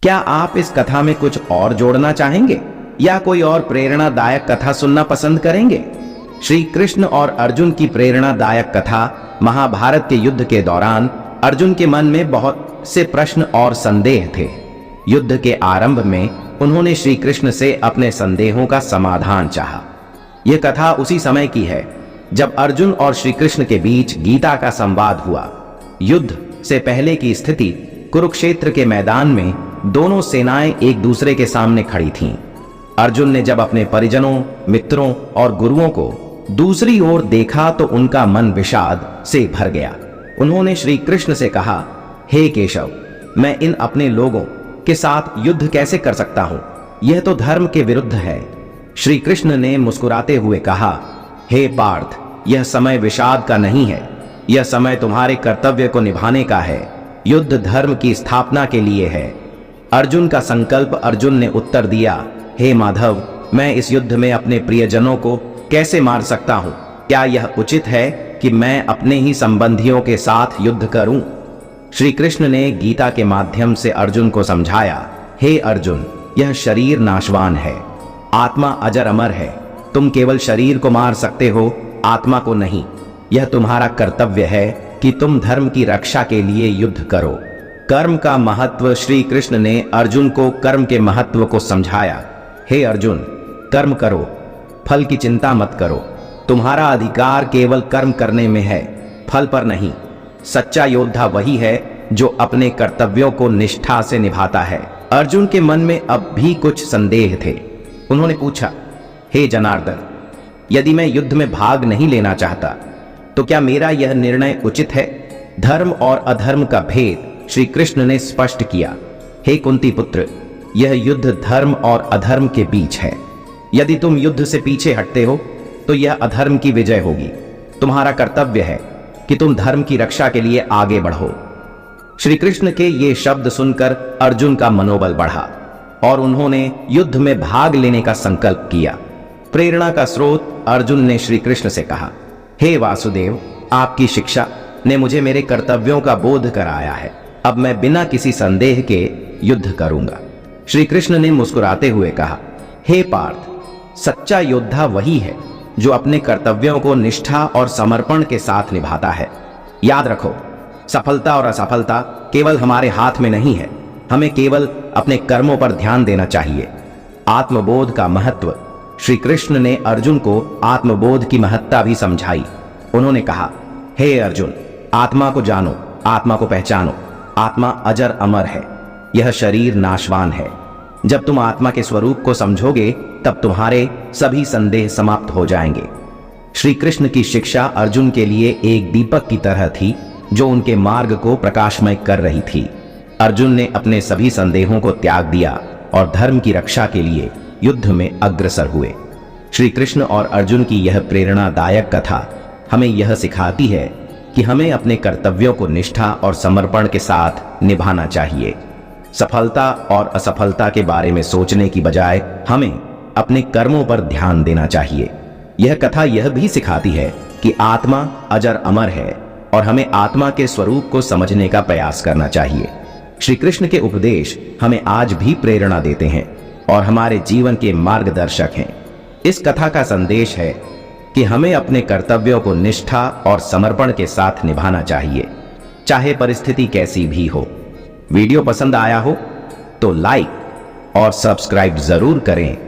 क्या आप इस कथा में कुछ और जोड़ना चाहेंगे या कोई और प्रेरणादायक कथा सुनना पसंद करेंगे? श्री कृष्ण और अर्जुन की प्रेरणादायक कथा। महाभारत के युद्ध के दौरान अर्जुन के मन में बहुत से प्रश्न और संदेह थे। युद्ध के आरंभ में उन्होंने श्री कृष्ण से अपने संदेहों का समाधान चाहा। यह कथा उसी समय की है जब अर्जुन और श्री कृष्ण के बीच गीता का संवाद हुआ। युद्ध से पहले की स्थिति कुरुक्षेत्र के मैदान में दोनों सेनाएं एक दूसरे के सामने खड़ी थीं। अर्जुन ने जब अपने परिजनों, मित्रों और गुरुओं को दूसरी ओर देखा तो उनका मन विषाद से भर गया। उन्होंने श्री कृष्ण से कहा, हे केशव, मैं इन अपने लोगों के साथ युद्ध कैसे कर सकता हूं? यह तो धर्म के विरुद्ध है। श्री कृष्ण ने मुस्कुराते हुए कहा, हे पार्थ, यह समय विषाद का नहीं है, यह समय तुम्हारे कर्तव्य को निभाने का है। युद्ध धर्म की स्थापना के लिए है। अर्जुन का संकल्प। अर्जुन ने उत्तर दिया, हे माधव, मैं इस युद्ध में अपने प्रियजनों को कैसे मार सकता हूं? क्या यह उचित है कि मैं अपने ही संबंधियों के साथ युद्ध करूं? श्री कृष्ण ने गीता के माध्यम से अर्जुन को समझाया, हे अर्जुन, यह शरीर नाशवान है, आत्मा अजर अमर है। तुम केवल शरीर को मार सकते हो, आत्मा को नहीं। यह तुम्हारा कर्तव्य है कि तुम धर्म की रक्षा के लिए युद्ध करो। कर्म का महत्व। श्री कृष्ण ने अर्जुन को कर्म के महत्व को समझाया। हे अर्जुन, कर्म करो, फल की चिंता मत करो। तुम्हारा अधिकार केवल कर्म करने में है, फल पर नहीं। सच्चा योद्धा वही है जो अपने कर्तव्यों को निष्ठा से निभाता है। अर्जुन के मन में अब भी कुछ संदेह थे। उन्होंने पूछा, हे जनार्दन, यदि मैं युद्ध में भाग नहीं लेना चाहता तो क्या मेरा यह निर्णय उचित है? धर्म और अधर्म का भेद श्री कृष्ण ने स्पष्ट किया। हे कुंती पुत्र, यह युद्ध धर्म और अधर्म के बीच है। यदि तुम युद्ध से पीछे हटते हो तो यह अधर्म की विजय होगी। तुम्हारा कर्तव्य है कि तुम धर्म की रक्षा के लिए आगे बढ़ो। श्री कृष्ण के ये शब्द सुनकर अर्जुन का मनोबल बढ़ा और उन्होंने युद्ध में भाग लेने का संकल्प किया। प्रेरणा का स्रोत। अर्जुन ने श्री कृष्ण से कहा, हे वासुदेव, आपकी शिक्षा ने मुझे मेरे कर्तव्यों का बोध कराया है। अब मैं बिना किसी संदेह के युद्ध करूंगा। श्री कृष्ण ने मुस्कुराते हुए कहा, हे पार्थ, सच्चा योद्धा वही है जो अपने कर्तव्यों को निष्ठा और समर्पण के साथ निभाता है। याद रखो, सफलता और असफलता केवल हमारे हाथ में नहीं है। हमें केवल अपने कर्मों पर ध्यान देना चाहिए। आत्मबोध का महत्व। श्री कृष्ण ने अर्जुन को आत्मबोध की महत्ता भी समझाई। उन्होंने कहा, हे अर्जुन, आत्मा को जानो, आत्मा को पहचानो। आत्मा अजर अमर है, यह शरीर नाशवान है। जब तुम आत्मा के स्वरूप को समझोगे तब तुम्हारे सभी संदेह समाप्त हो जाएंगे। श्री कृष्ण की शिक्षा अर्जुन के लिए एक दीपक की तरह थी जो उनके मार्ग को प्रकाशमय कर रही थी। अर्जुन ने अपने सभी संदेहों को त्याग दिया और धर्म की रक्षा के लिए युद्ध में अग्रसर हुए। श्री कृष्ण और अर्जुन की यह प्रेरणादायक कथा हमें यह सिखाती है कि हमें अपने कर्तव्यों को निष्ठा और समर्पण के साथ निभाना चाहिए। सफलता और असफलता के बारे में सोचने की बजाय हमें अपने कर्मों पर ध्यान देना चाहिए। यह कथा यह भी सिखाती है कि आत्मा अजर अमर है और हमें आत्मा के स्वरूप को समझने का प्रयास करना चाहिए। श्री कृष्ण के उपदेश हमें आज भी प्रेरणा देते हैं और हमारे जीवन के मार्गदर्शक हैं। इस कथा का संदेश है कि हमें अपने कर्तव्यों को निष्ठा और समर्पण के साथ निभाना चाहिए, चाहे परिस्थिति कैसी भी हो। वीडियो पसंद आया हो तो लाइक और सब्सक्राइब जरूर करें।